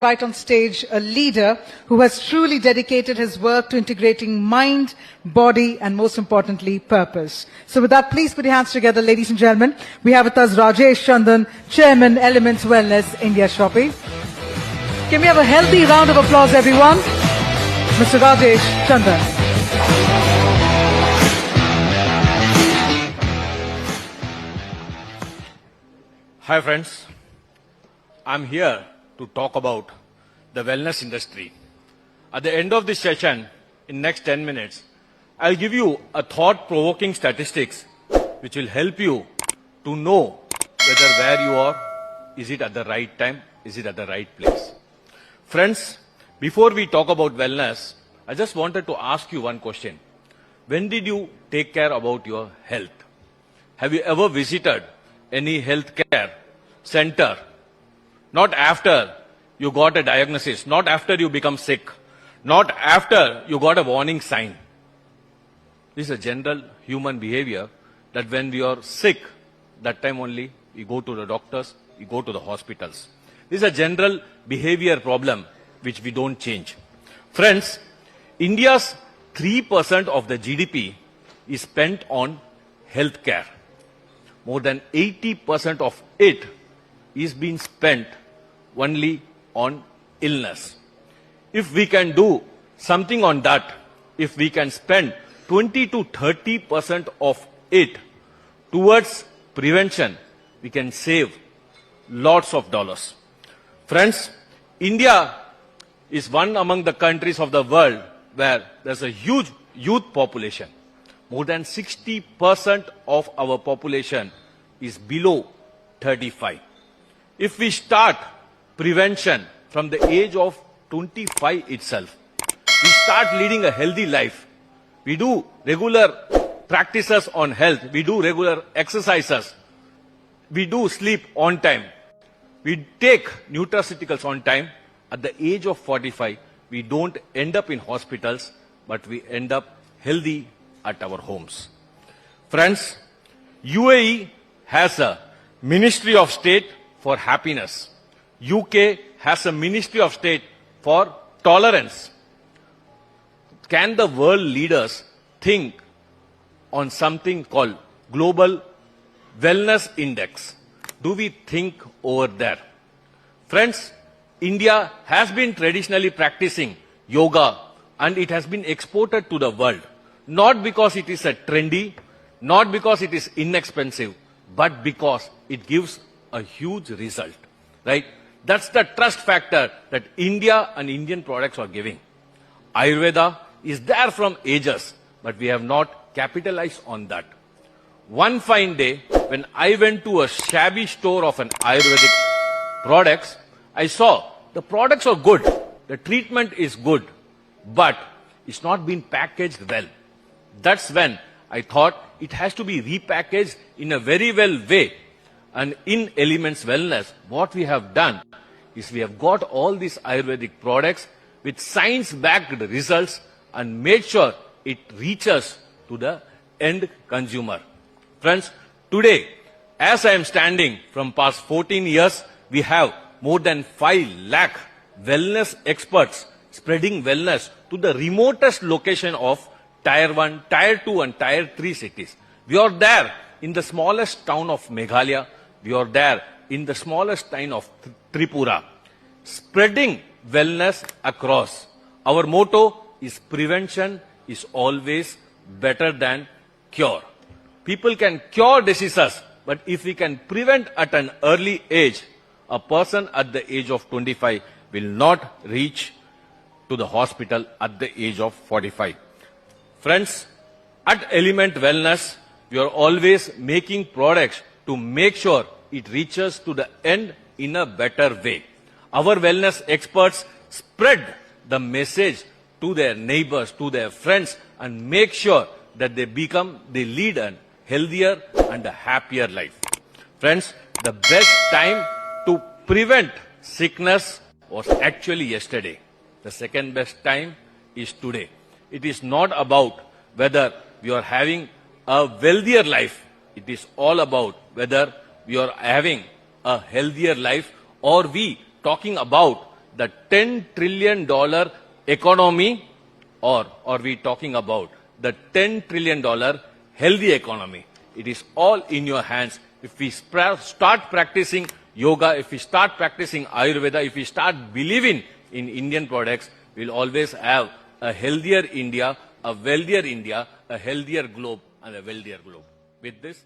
invite on stage a leader who has truly dedicated his work to integrating mind, body, and most importantly, purpose. So with that, please put your hands together, ladies and gentlemen. We have with us Rajesh Chandan, Chairman, Elements Wellness, India Shopping. Can we have a healthy round of applause, everyone? Mr. Rajesh Chandan. Hi friends, I'm here to talk about the wellness industry. At the end of this session, in next 10 minutes, I'll give you a thought-provoking statistics which will help you to know whether where you are, is it at the right time, is it at the right place. Friends, before we talk about wellness, I just wanted to ask you one question. When did you take care about your health? Have you ever visited any healthcare center? Not after you got a diagnosis, not after you become sick, not after you got a warning sign. This is a general human behavior that when we are sick, that time only we go to the doctors, we go to the hospitals. This is a general behavior problem which we don't change. Friends, India's 3% of the GDP is spent on healthcare. More than 80% of it is being spent only on illness. If we can do something on that, if we can spend 20 to 30% of it towards prevention, we can save lots of dollars. Friends, India is one among the countries of the world where there's a huge youth population. More than 60% of our population is below 35. If we start prevention from the age of 25 itself, we start leading a healthy life. We do regular practices on health. We do regular exercises. We do sleep on time. We take nutraceuticals on time. At the age of 45, we don't end up in hospitals, but we end up healthy at our homes. Friends, UAE has a Ministry of State for Happiness. UK has a Ministry of State for Tolerance. Can the world leaders think on something called Global Wellness Index? Do we think over there? Friends, India has been traditionally practicing yoga and it has been exported to the world. Not because it is a trendy, not because it is inexpensive, but because it gives a huge result, right? That's the trust factor that India and Indian products are giving. Ayurveda is there from ages, but we have not capitalized on that. One fine day, when I went to a shabby store of an Ayurvedic products, I saw the products are good, the treatment is good, but it's not been packaged well. That's when I thought it has to be repackaged in a very well way. And in Elements Wellness, what we have done is we have got all these Ayurvedic products with science-backed results and made sure it reaches to the end consumer. Friends, today, as I am standing from past 14 years, we have more than 5 lakh wellness experts spreading wellness to the remotest location of Tier 1, Tier 2 and Tier 3 cities. We are there in the smallest town of Meghalaya. We are there in the smallest town of Tripura. Spreading wellness across. Our motto is prevention is always better than cure. People can cure diseases, but if we can prevent at an early age, a person at the age of 25 will not reach to the hospital at the age of 45. Friends, at Element Wellness, we are always making products to make sure it reaches to the end in a better way. Our wellness experts spread the message to their neighbors, to their friends, and make sure that they lead a healthier and a happier life. Friends, the best time to prevent sickness was actually yesterday. The second best time is today. It is not about whether we are having a wealthier life. It is all about whether we are having a healthier life or we talking about the $10 trillion economy, or are we talking about the $10 trillion healthy economy? It is all in your hands. If we start practicing yoga, if we start practicing Ayurveda, if we start believing in Indian products, we'll always have a healthier India, a wealthier India, a healthier globe, and a wealthier globe. With this,